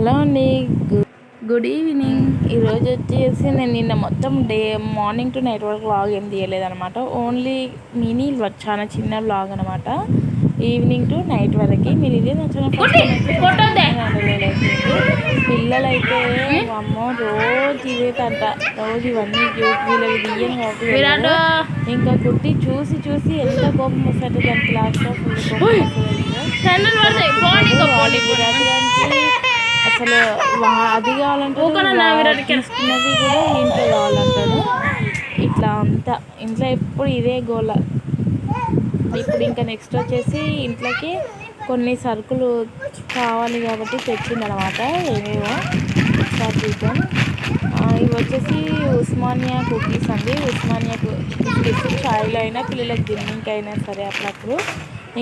Hello అండి, good evening. ఈరోజు వచ్చేసి నేను నిన్న మొత్తం మార్నింగ్ టు నైట్ వరకు వ్లాగ్ ఏం తీయలేదన్నమాట. ఓన్లీ మినీ వ్లాగ్, చాలా చిన్న వ్లాగ్ అనమాట. ఈవినింగ్ టు నైట్ వరకు మీరు ఇదే నచ్చిన పిల్లలైతే అమ్మో రోజు ఇదేటంట, రోజు ఇవన్నీ వీళ్ళకి తీయను కాబట్టి ఇంకా కుట్టి చూసి చూసి ఎంత కోపం వస్తుంది దానికి. లాస్ట్లో ఫుల్ కోపం వస్తుంది. అసలు అది కావాలంటే తీసుకున్నది కూడా ఇంట్లో కావాలంటాడు. ఇట్లా అంతా ఇంట్లో ఎప్పుడు ఇదే గోల. ఇప్పుడు ఇంకా నెక్స్ట్ వచ్చేసి ఇంట్లోకి కొన్ని సరుకులు కావాలి కాబట్టి తెచ్చిందనమాట. ఏమేమో ఒకసారి చూద్దాం. ఇవి వచ్చేసి ఉస్మానియా కుకీస్ అండి. ఉస్మానియా బిస్కెట్స్ చాయ్లో అయినా పిల్లలకి దిన్నింగ్ అయినా సరే అప్పుడప్పుడు.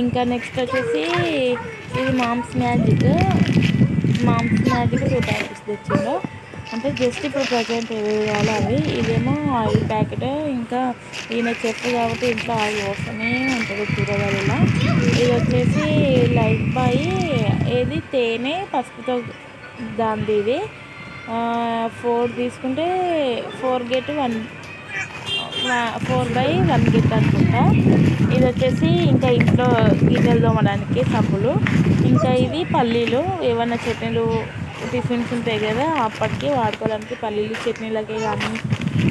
ఇంకా నెక్స్ట్ వచ్చేసి ఇది మామ్స్ మ్యాజిక్ 2 ప్యాకెట్స్ తెచ్చిండు. అంటే జస్ట్ ఇప్పుడు ప్రజెంట్ ఏవి కావాలో అవి. ఇదేమో ఆయిల్ ప్యాకెట్. ఇంకా ఈయన చెఫ్ కాబట్టి ఇంట్లో ఆయిల్ వస్తూనే ఉంటుంది కూరగాయలలో. ఇది వచ్చేసి లైఫ్ బాయ్ ఏది తేనె పసుపుతో దాంది. ఇది 4 తీసుకుంటే 4 get 1 4/1 get అనుకుంటా. ఇది వచ్చేసి ఇంకా ఇంట్లో గిన్నెలు తోమడానికి సబ్బులు. ఇంకా ఇది పల్లీలు, ఏమన్నా చట్నీలు టిఫిన్స్ ఉంటాయి కదా అప్పటికి వాడుకోవడానికి పల్లీలు చట్నీలకే కానీ.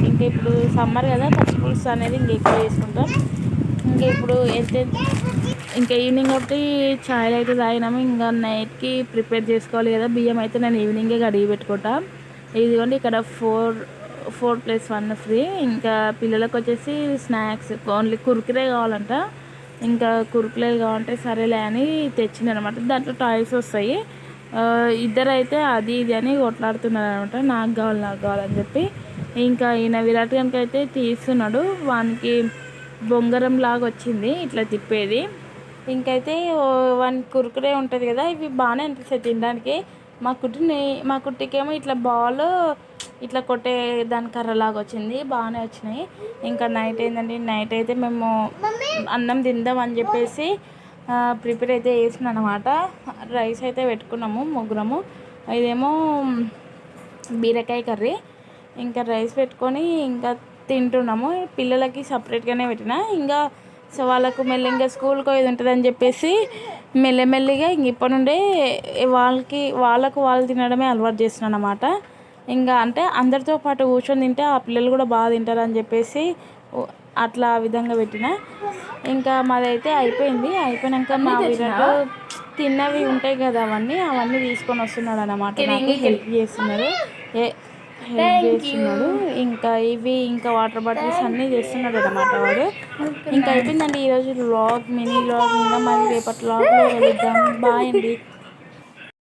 ఇంకా ఇప్పుడు సమ్మర్ కదా పచ్చిపులుసు అనేది ఎక్కువ చేసుకుంటాం. ఇంకా ఇప్పుడు ఇంకా ఈవినింగ్ ఒకటి చాయ్ అయితే తాగినాము. ఇంకా నైట్కి ప్రిపేర్ చేసుకోవాలి కదా. బియ్యం అయితే నేను ఈవినింగే కడిగి పెట్టుకుంటా. ఇదిగోండి ఇక్కడ 4+1 ఫ్రీ. ఇంకా పిల్లలకు వచ్చేసి స్నాక్స్ ఓన్లీ కుర్కురే కావాలంట. ఇంకా కుర్కురేలు కావాలంటే సరేలే అని తెచ్చిందనమాట. దాంట్లో టాయ్స్ వస్తాయి. ఇద్దరైతే అది ఇది అని కొట్లాడుతున్నారు అనమాట, నాకు కావాలని చెప్పి. ఇంకా ఈయన విరాట్ కనుక అయితే తీస్తున్నాడు. వానికి బొంగరం లాగా వచ్చింది ఇట్లా తిప్పేది. ఇంకైతే 1 కుర్కురే ఉంటుంది కదా, ఇవి బాగానే అనిపిస్తాయి తినడానికి. మా కుట్టికేమో ఇట్లా బాల్ ఇట్లా కొట్టే దాని కర్రలాగా వచ్చింది, బాగానే వచ్చినాయి. ఇంకా నైట్ ఏంటంటే నైట్ అయితే మేము అన్నం తిందాం అని చెప్పేసి ప్రిపేర్ అయితే చేసిన అనమాట. రైస్ అయితే పెట్టుకున్నాము ముగ్గురము. ఇదేమో బీరకాయ కర్రీ. ఇంకా రైస్ పెట్టుకొని ఇంకా తింటున్నాము. పిల్లలకి సపరేట్గానే పెట్టిన. ఇంకా సో వాళ్ళకు మెల్లగా స్కూల్కి ఇది ఉంటుందని చెప్పేసి మెల్లమెల్లిగా ఇంక ఇప్పటి నుండే వాళ్ళకు వాళ్ళు తినడమే అలవాటు చేస్తున్నాను అనమాట. ఇంకా అంటే అందరితో పాటు కూర్చొని తింటే ఆ పిల్లలు కూడా బాగా తింటారని చెప్పేసి అట్లా ఆ విధంగా పెట్టిన. ఇంకా మాదైతే అయిపోయినాక మా విరాట్ తిన్నవి ఉంటాయి కదా అవన్నీ తీసుకొని వస్తున్నాడు అన్నమాట. నాకు హెల్ప్ చేస్తున్నాడు. ఇంకా ఇవి ఇంకా వాటర్ బాటిల్స్ అన్నీ చేస్తున్నాడు అన్నమాట వాడు. ఇంకా అయిపోయిందండి ఈరోజు వ్లాగ్, మినీ వ్లాగ్. ఇంకా మళ్ళీ రేపటి వ్లాగ్లో వెళ్దాం. బాయ్ అండి.